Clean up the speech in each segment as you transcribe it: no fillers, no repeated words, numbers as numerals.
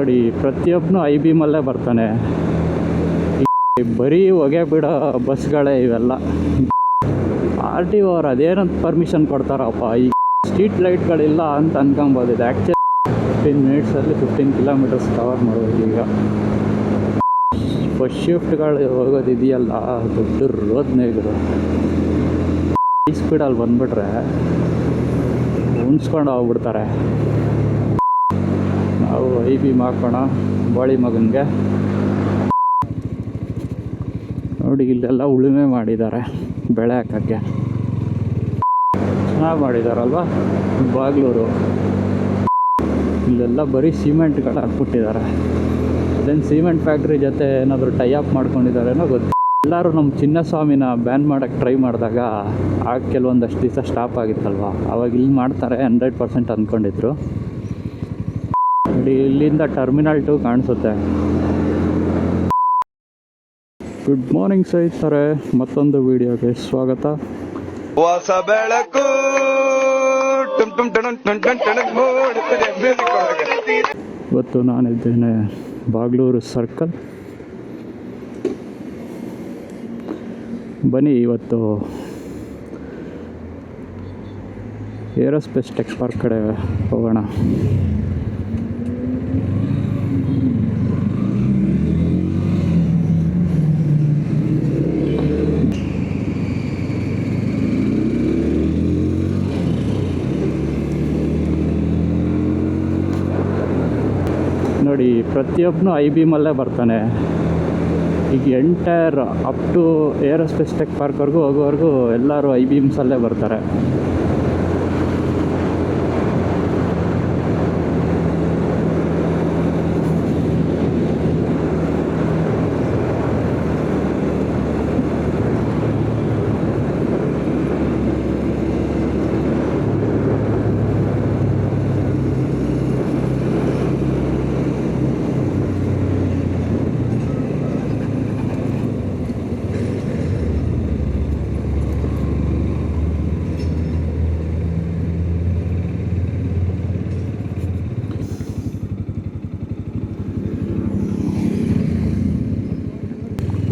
ನೋಡಿ, ಪ್ರತಿಯೊಬ್ಬನು ಐ ಬೀಮಲ್ಲೇ ಬರ್ತಾನೆ. ಬರೀ ಹೊಗೆ ಬಿಡೋ ಬಸ್ಗಳೇ ಇವೆಲ್ಲ. ಆರ್ ಟಿ ಓ ಅವ್ರು ಅದೇನಂತ ಪರ್ಮಿಷನ್ ಕೊಡ್ತಾರಪ್ಪ. ಈ ಸ್ಟ್ರೀಟ್ ಲೈಟ್ಗಳಿಲ್ಲ ಅಂತ ಅನ್ಕೊಬೋದು. ಇದು ಆ್ಯಕ್ಚುಲಿ 15 ಮಿನಿಟ್ಸಲ್ಲಿ 15 ಕಿಲೋಮೀಟರ್ಸ್ ಕವರ್ ಮಾಡ್ಬೋದು. ಈಗ ಫಸ್ಟ್ ಶಿಫ್ಟ್ಗಳು ಹೋಗೋದಿದೆಯಲ್ಲ, ದೊಡ್ಡ ರೋದ್ನೇಗರು ಈ ಸ್ಪೀಡಲ್ಲಿ ಬಂದುಬಿಟ್ರೆ ಉಣ್ಸ್ಕೊಂಡು ಹೋಗ್ಬಿಡ್ತಾರೆ. ನಾವು ಐ ಬಿ ಹಾಕೋಣ ಬಾಳಿ ಮಗನಿಗೆ. ನೋಡಿ, ಇಲ್ಲೆಲ್ಲ ಉಳುಮೆ ಮಾಡಿದ್ದಾರೆ ಬೆಳೆ ಹಾಕೋಕ್ಕೆ. ಚೆನ್ನಾಗಿ ಮಾಡಿದಾರಲ್ವ ಬಾಗ್ಲೂರು. ಇಲ್ಲೆಲ್ಲ ಬರೀ ಸಿಮೆಂಟ್ಗಳು ಹಾಕ್ಬಿಟ್ಟಿದ್ದಾರೆ. ಅದೇನು ಸಿಮೆಂಟ್ ಫ್ಯಾಕ್ಟ್ರಿ ಜೊತೆ ಏನಾದರೂ ಟೈ ಅಪ್ ಮಾಡ್ಕೊಂಡಿದ್ದಾರೇನೋ ಗೊತ್ತಿಲ್ಲ. ಎಲ್ಲರೂ ನಮ್ಮ ಚಿನ್ನಸ್ವಾಮಿನ ಬ್ಯಾನ್ ಮಾಡೋಕ್ಕೆ ಟ್ರೈ ಮಾಡಿದಾಗ ಆಗ ಕೆಲವೊಂದಷ್ಟು ದಿವಸ ಸ್ಟಾಪ್ ಆಗಿತ್ತಲ್ವ, ಅವಾಗ ಇಲ್ಲಿ ಮಾಡ್ತಾರೆ 100% ಅಂದ್ಕೊಂಡಿದ್ರು. ನೋಡಿ, ಇಲ್ಲಿಂದ ಟರ್ಮಿನಲ್ 2 ಕಾಣಿಸುತ್ತೆ. ಗುಡ್ ಮಾರ್ನಿಂಗ್ ಸ್ನೇಹಿತರೆ, ಮತ್ತೊಂದು ವಿಡಿಯೋಗೆ ಸ್ವಾಗತ. ಹೊಸ ಬೆಳಕು ಇವತ್ತು ನಾನಿದ್ದೇನೆ ಬಾಗ್ಲೂರು ಸರ್ಕಲ್. ಬನ್ನಿ ಇವತ್ತು ಏರೋಸ್ಪೇಸ್ ಟೆಕ್ ಪಾರ್ಕ್ ಕಡೆ ಹೋಗೋಣ. ನೋಡಿ, ಪ್ರತಿಯೊಬ್ಬನು ಐ ಬೀಮಲ್ಲೇ ಬರ್ತಾನೆ. ಈಗ entire up to aerospace tech ಪಾರ್ಕ್ವರೆಗೂ ಹೋಗೋವರೆಗೂ ಎಲ್ಲರೂ ಐ ಬೀಮ್ಸಲ್ಲೇ ಬರ್ತಾರೆ.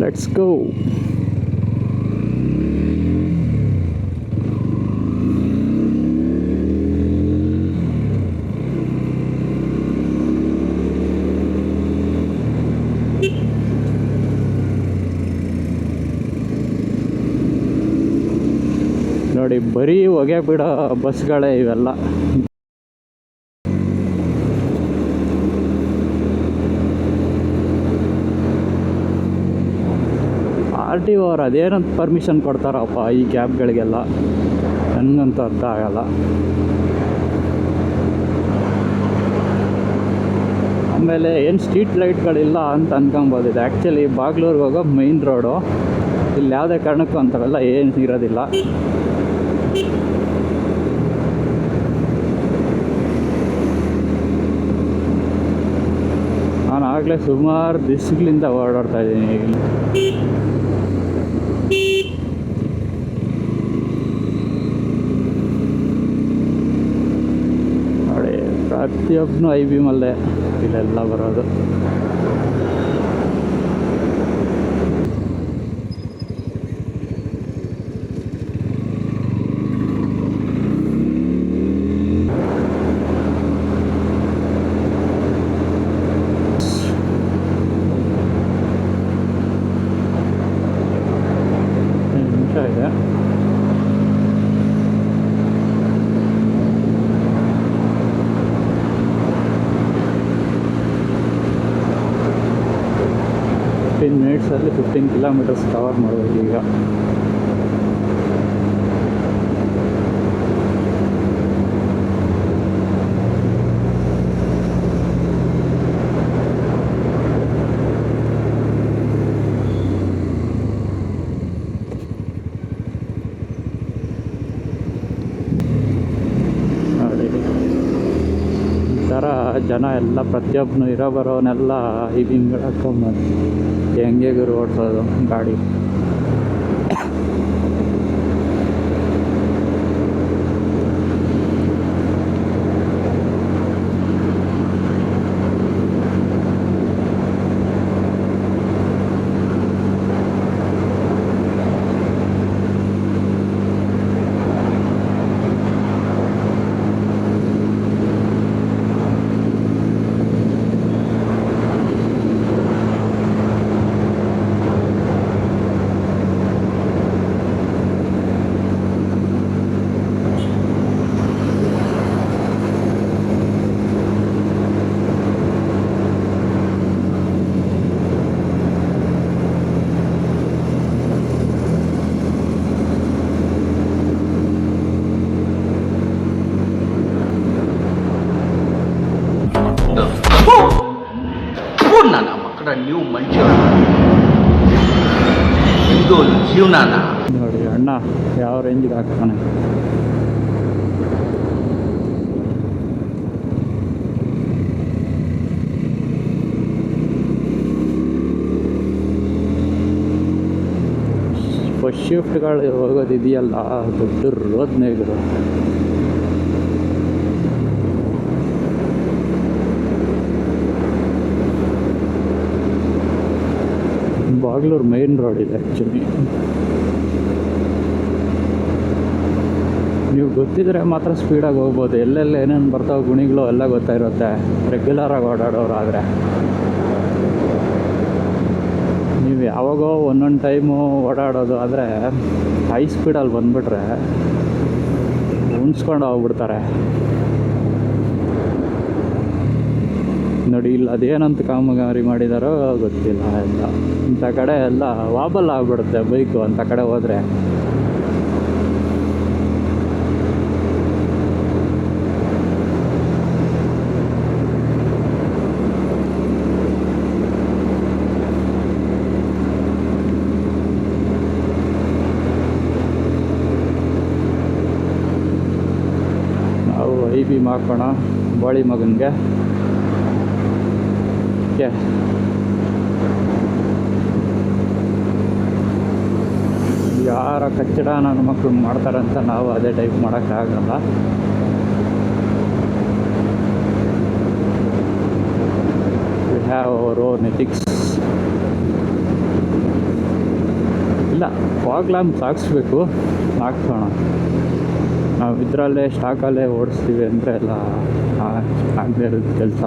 Let's go. ನೋಡಿ, ಬರೀ ಹೊಗೆ ಬಿಡೋ ಬಸ್ಗಳೇ ಇವೆಲ್ಲ. ಆರ್ ಟಿ ಓ ಅವ್ರು ಅದೇನಂತ ಪರ್ಮಿಷನ್ ಕೊಡ್ತಾರಪ್ಪ ಈ ಕ್ಯಾಬ್ಗಳಿಗೆಲ್ಲ, ನನಗಂತೂ ಅರ್ಥ ಆಗಲ್ಲ. ಆಮೇಲೆ ಏನು ಸ್ಟ್ರೀಟ್ ಲೈಟ್ಗಳಿಲ್ಲ ಅಂತ ಅನ್ಕೊಬೋದು. ಇದು ಆ್ಯಕ್ಚುಲಿ ಬಾಗ್ಲೂರಿಗೆ ಹೋಗೋ ಮೈನ್ ರೋಡು. ಇಲ್ಲಿ ಯಾವುದೇ ಕಾರಣಕ್ಕೂ ಅಂಥವೆಲ್ಲ ಏನು ಇರೋದಿಲ್ಲ. ನಾನು ಆಗಲೇ ಸುಮಾರು ದಿವಸಗಳಿಂದ ಓಡಾಡ್ತಾ ಇದ್ದೀನಿ. ನೋಡಿ, ಪ್ರತಿಯೊಬ್ಬನು ಐ ಬೀಮಲ್ಲೇ ಇಲ್ಲೆಲ್ಲ ಬರೋದು. ಇದೆ 15 ಮಿನಿಟ್ಸಲ್ಲಿ 15 ಕಿಲೋಮೀಟರ್ಸ್ ಕವರ್ ಮಾಡ್ಬೋದು. ಈಗ ಜನ ಎಲ್ಲ ಪ್ರತಿಯೊಬ್ಬನು ಇರೋ ಬರೋನೆಲ್ಲ ಈ ಬೀಮ್ಗಳು ಹಾಕ್ಕೊಂಬಂದು ಹೆಂಗೆ ಓಡಿಸೋದು ಗಾಡಿ. ಥರ ನೀವು ಮನುಷ್ಯರು ಇದು ಜೀವನಾನ ನೋಡಿ ಅಣ್ಣ ಯಾವ ರೇಂಜ್ಗೆ ಹಾಕ್ತಾನೆ. ಫಸ್ಟ್ ಶಿಫ್ಟ್ಗಳು ಹೋಗೋದಿದೆಯಲ್ಲ ದೊಡ್ಡ ರೋದ್ನೇಗರು. ಬಾಗ್ಲೂರು ಮೈನ್ ರೋಡ್ ಇದೆ ಆ್ಯಕ್ಚುಲಿ. ನೀವು ಗೊತ್ತಿದ್ರೆ ಮಾತ್ರ ಸ್ಪೀಡಾಗಿ ಹೋಗ್ಬೋದು. ಎಲ್ಲೆಲ್ಲ ಏನೇನು ಬರ್ತಾವೆ ಗುಣಿಗಳು ಎಲ್ಲ ಗೊತ್ತಾಗಿರುತ್ತೆ ರೆಗ್ಯುಲರಾಗಿ ಓಡಾಡೋರಾದರೆ. ನೀವು ಯಾವಾಗೋ ಒಂದೊಂದು ಟೈಮು ಓಡಾಡೋದು ಆದರೆ ಹೈ ಸ್ಪೀಡಲ್ಲಿ ಬಂದುಬಿಟ್ರೆ ಉಣ್ಸ್ಕೊಂಡು ಹೋಗ್ಬಿಡ್ತಾರೆ. ನೋಡಿ ಇಲ್ಲಿ ಅದೇನಂತ ಕಾಮಗಾರಿ ಮಾಡಿದಾರೋ ಗೊತ್ತಿಲ್ಲ. ಎಲ್ಲ ಇಂಥ ಕಡೆ ಎಲ್ಲ ವಾಬಲ್ ಆಗಿಬಿಡುತ್ತೆ ಬೈಕು ಅಂಥ ಕಡೆ ಹೋದರೆ. ನಾವು IB ಮಾಡ್ಕೋಣ ಬಾಳಿ ಮಗನಿಗೆ. ಯಾರ ಕಚ್ಚಡ ನನ್ನ ಮಕ್ಕಳು ಮಾಡ್ತಾರಂತ ನಾವು ಅದೇ ಟೈಪ್ ಮಾಡೋಕ್ಕಾಗಲ್ಲ. We have our own ethics. ಇಲ್ಲ ಫಾಗ್ ಲ್ಯಾಂಪ್ಸ್ ಹಾಕ್ಸ್ಬೇಕು, ಹಾಕ್ಸೋಣ. ನಾವು ಇದರಲ್ಲೇ ಸ್ಟಾಕಲ್ಲೇ ಓಡಿಸ್ತೀವಿ ಅಂದರೆ ಎಲ್ಲ ಆಗದೇ ಇರೋದು ಕೆಲಸ.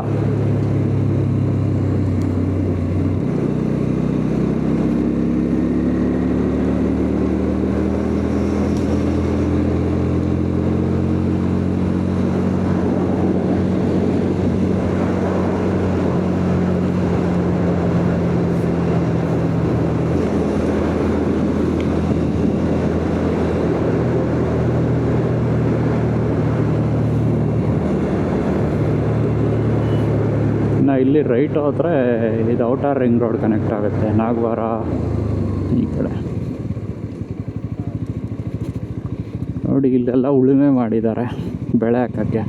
ಇಲ್ಲಿ ರೈಟ್ ಹೋದರೆ ಇದು ಔಟರ್ ರಿಂಗ್ ರೋಡ್ ಕನೆಕ್ಟ್ ಆಗುತ್ತೆ ನಾಗವಾರ ಈ ಕಡೆ. ನೋಡಿ ಇಲ್ಲೆಲ್ಲ ಉಳುಮೆ ಮಾಡಿದ್ದಾರೆ ಬೆಳೆ ಹಾಕೋಕ್ಕೆ.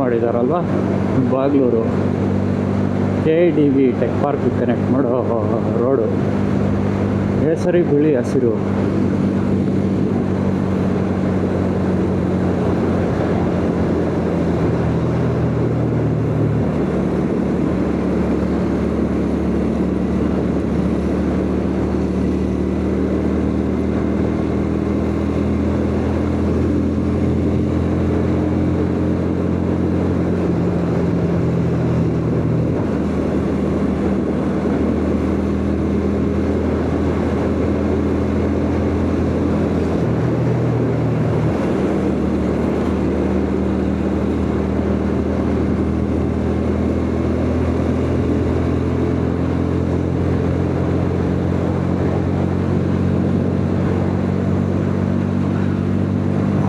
ಮಾಡಿದಾರಲ್ವ Bagalur KIDB tech park connect ಮಾಡೋ ರೋಡು. ಕೇಸರಿ ಬಿಳಿ ಹಸಿರು.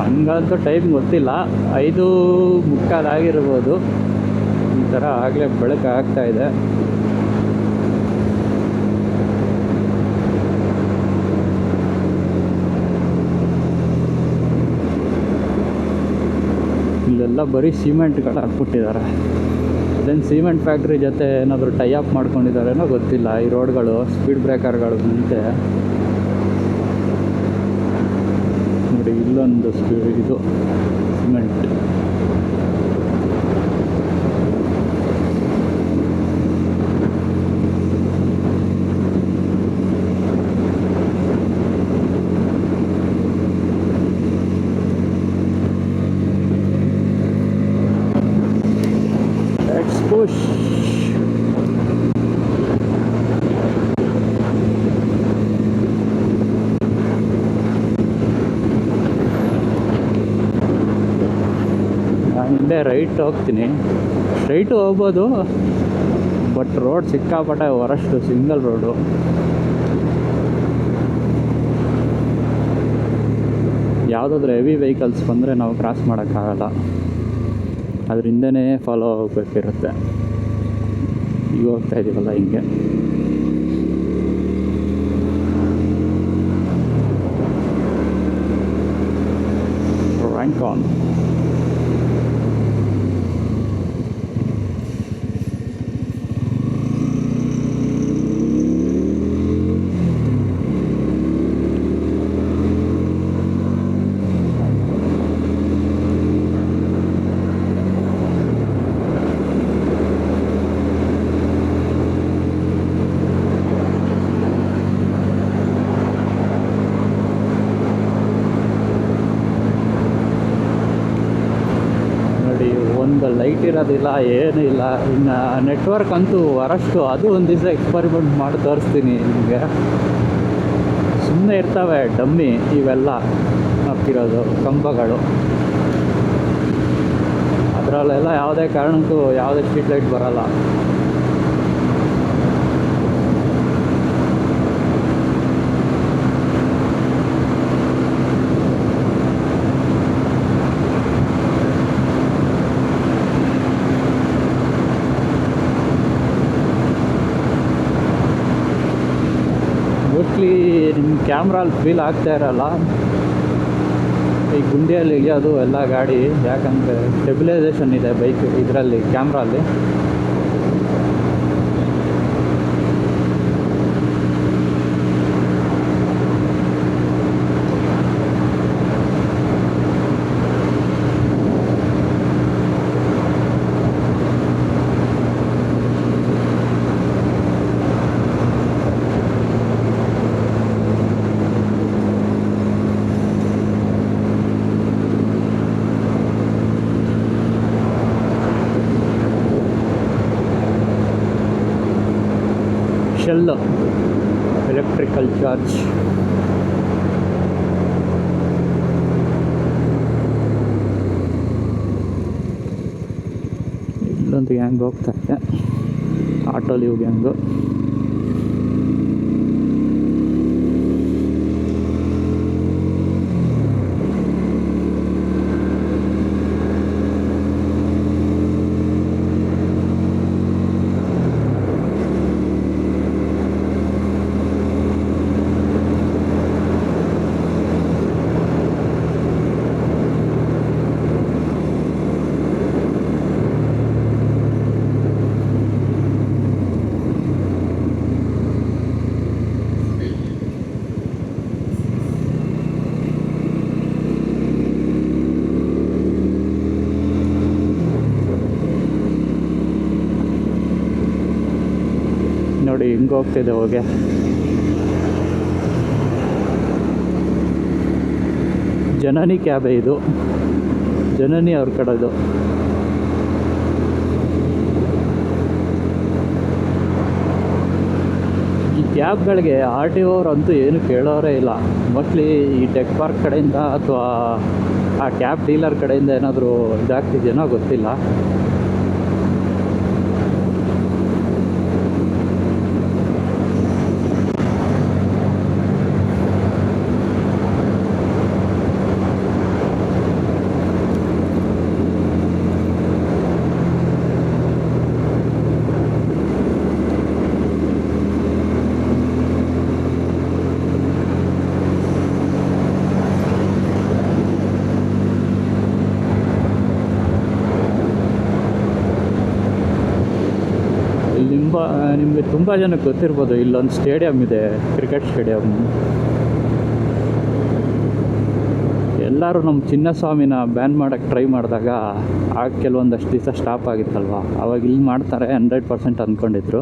ಹಂಗಂತೂ ಟೈಮ್ ಗೊತ್ತಿಲ್ಲ, 5:45 ಆಗಿರ್ಬೋದು. ಈ ಥರ ಆಗಲೇ ಬೆಳಕು ಆಗ್ತಾ ಇದೆ. ಇಲ್ಲೆಲ್ಲ ಬರೀ ಸಿಮೆಂಟ್ಗಳು ಹಾಕ್ಬಿಟ್ಟಿದ್ದಾರೆ. ಅದೇನು ಸಿಮೆಂಟ್ ಫ್ಯಾಕ್ಟ್ರಿ ಜೊತೆ ಏನಾದರೂ ಟೈ ಅಪ್ ಮಾಡ್ಕೊಂಡಿದ್ದಾರೇನೋ ಗೊತ್ತಿಲ್ಲ. ಈ ರೋಡ್ಗಳು ಸ್ಪೀಡ್ ಬ್ರೇಕರ್ಗಳು ಮುಂಚೆ ನೋಡಿ ಇಲ್ಲೊಂದು ಇದು ಸಿಮೆಂಟ್. Let's push. ಹಿಂದೆ ರೈಟ್ ಹೋಗ್ತೀನಿ, ಸ್ಟ್ರೈಟು ಹೋಗ್ಬೋದು, ಬಟ್ ರೋಡ್ ಸಿಕ್ಕಾಪಟ್ಟೆ ವರಷ್ಟು, ಸಿಂಗಲ್ ರೋಡು. ಯಾವುದಾದ್ರೂ ಹೆವಿ ವೆಹಿಕಲ್ಸ್ ಬಂದರೆ ನಾವು ಕ್ರಾಸ್ ಮಾಡೋಕ್ಕಾಗಲ್ಲ, ಅದರಿಂದನೇ ಫಾಲೋ ಆಗಬೇಕಿರುತ್ತೆ. ಈಗ ಹೋಗ್ತಾ ಇದ್ದೀವಲ್ಲ ಹಿಂಗೆ. Rank on. ಒಂದು ಲೈಟ್ ಇರೋದಿಲ್ಲ, ಏನೂ ಇಲ್ಲ. ಇನ್ನು ನೆಟ್ವರ್ಕ್ ಅಂತೂ ವರಷ್ಟು, ಅದು ಒಂದು ದಿವಸ ಎಕ್ಸ್ಪರಿಮೆಂಟ್ ಮಾಡಿ ತೋರಿಸ್ತೀನಿ ನಿಮಗೆ. ಸುಮ್ಮನೆ ಇರ್ತವೆ ಡಮ್ಮಿ ಇವೆಲ್ಲ ಹಾಕಿರೋದು ಕಂಬಗಳು, ಅದರಲ್ಲೆಲ್ಲ ಯಾವುದೇ ಕಾರಣಕ್ಕೂ ಯಾವುದೇ ಸ್ಟ್ರೀಟ್ ಲೈಟ್ ಬರೋಲ್ಲ. ಮೋಸ್ಟ್ಲಿ ನಿಮ್ಮ ಕ್ಯಾಮ್ರಲ್ಲಿ ಫೀಲ್ ಆಗ್ತಾ ಇರಲ್ಲ ಈ ಗುಂಡಿಯಲ್ಲಿ ಇಳಿಯೋದು ಎಲ್ಲ ಗಾಡಿ, ಯಾಕಂದರೆ ಸ್ಟೆಬಿಲೈಸೇಷನ್ ಇದೆ ಬೈಕ್ ಇದರಲ್ಲಿ, ಕ್ಯಾಮ್ರಲ್ಲಿ. Shell electrical charge. ಇಲ್ಲೊಂದು ಗ್ಯಾಂಗ್ ಹೋಗ್ತಾ ಇದೆ, ಆಟೋ ಲೀವ್ ಗ್ಯಾಂಗು. ನೋಡಿ ಹಿಂಗೆ ಹೋಗ್ತಿದೆ ಹೋಗಿ. ಜನನಿ ಕ್ಯಾಬೇ ಇದು, ಜನನಿ ಅವ್ರ ಕಡೆದು. ಈ ಕ್ಯಾಬ್ಗಳಿಗೆ ಆರ್ ಟಿ ಓರಂತೂ ಏನು ಕೇಳೋರೇ ಇಲ್ಲ. ಮೋಸ್ಟ್ಲಿ ಈ ಟೆಕ್ ಪಾರ್ಕ್ ಕಡೆಯಿಂದ ಅಥವಾ ಆ ಕ್ಯಾಬ್ ಡೀಲರ್ ಕಡೆಯಿಂದ ಏನಾದರೂ ಇದಾಗ್ತಿದೆಯೋ ಗೊತ್ತಿಲ್ಲ. ನಿಮಗೆ ತುಂಬ ಜನಕ್ಕೆ ಗೊತ್ತಿರ್ಬೋದು, ಇಲ್ಲೊಂದು ಸ್ಟೇಡಿಯಂ ಇದೆ, ಕ್ರಿಕೆಟ್ ಸ್ಟೇಡಿಯಂ. ಎಲ್ಲರೂ ನಮ್ಮ ಚಿನ್ನಸ್ವಾಮಿನ ಬ್ಯಾನ್ ಮಾಡೋಕ್ಕೆ ಟ್ರೈ ಮಾಡಿದಾಗ ಆಗ ಕೆಲವೊಂದಷ್ಟು ದಿವಸ ಸ್ಟಾಪ್ ಆಗಿತ್ತಲ್ವ, ಅವಾಗ ಇಲ್ಲಿ ಮಾಡ್ತಾರೆ 100% ಅಂದ್ಕೊಂಡಿದ್ರು.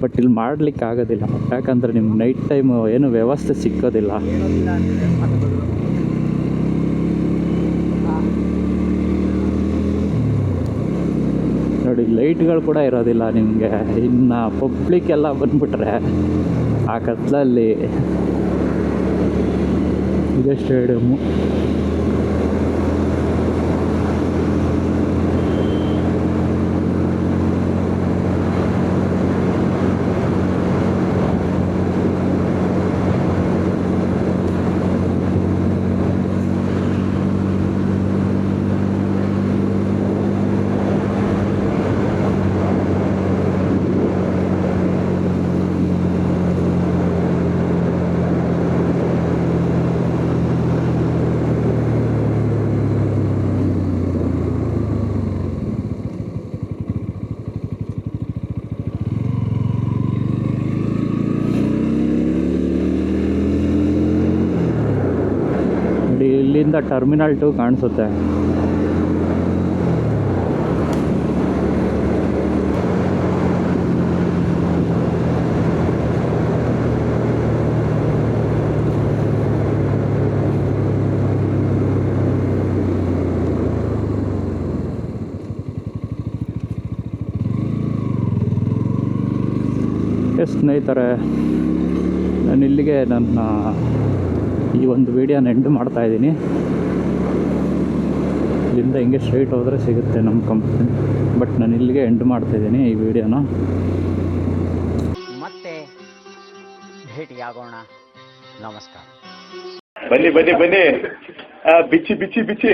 ಬಟ್ ಇಲ್ಲಿ ಮಾಡ್ಲಿಕ್ಕೆ ಆಗೋದಿಲ್ಲ, ಯಾಕಂದರೆ ನಿಮ್ಗೆ ನೈಟ್ ಟೈಮು ಏನು ವ್ಯವಸ್ಥೆ ಸಿಕ್ಕೋದಿಲ್ಲ. ನೋಡಿ ಲೈಟ್ಗಳು ಕೂಡ ಇರೋದಿಲ್ಲ ನಿಮಗೆ. ಇನ್ನು ಪಬ್ಲಿಕ್ ಎಲ್ಲ ಬಂದ್ಬಿಟ್ರೆ ಆ ಕತ್ಲಲ್ಲಿ ಇದೇ ಸ್ಟೇಡಿಯಮ್ಮು. ಇಲ್ಲಿಂದ ಟರ್ಮಿನಲ್ 2 ಕಾಣಿಸುತ್ತೆ. ಸ್ನೇಹಿತರೆ, ನಾನು ಇಲ್ಲಿಗೆ ನನ್ನ ಈ ಒಂದು ವಿಡಿಯೋನ ಎಂಡ್ ಮಾಡ್ತಾಯಿದ್ದೀನಿ. ಇಲ್ಲಿಂದ ಹಿಂಗೆ ಸ್ಟ್ರೈಟ್ ಹೋದರೆ ಸಿಗುತ್ತೆ ನಮ್ಮ ಕಂಪ್ನಿ. ಬಟ್ ನಾನು ಇಲ್ಲಿಗೆ ಎಂಡ್ ಮಾಡ್ತಾಯಿದ್ದೀನಿ ಈ ವಿಡಿಯೋನ. ಮತ್ತೆ ಭೇಟಿಯಾಗೋಣ. ನಮಸ್ಕಾರ. ಬನ್ನಿ ಬನ್ನಿ ಬನ್ನಿ, ಬಿಚ್ಚಿ ಬಿಚ್ಚಿ ಬಿಚ್ಚಿ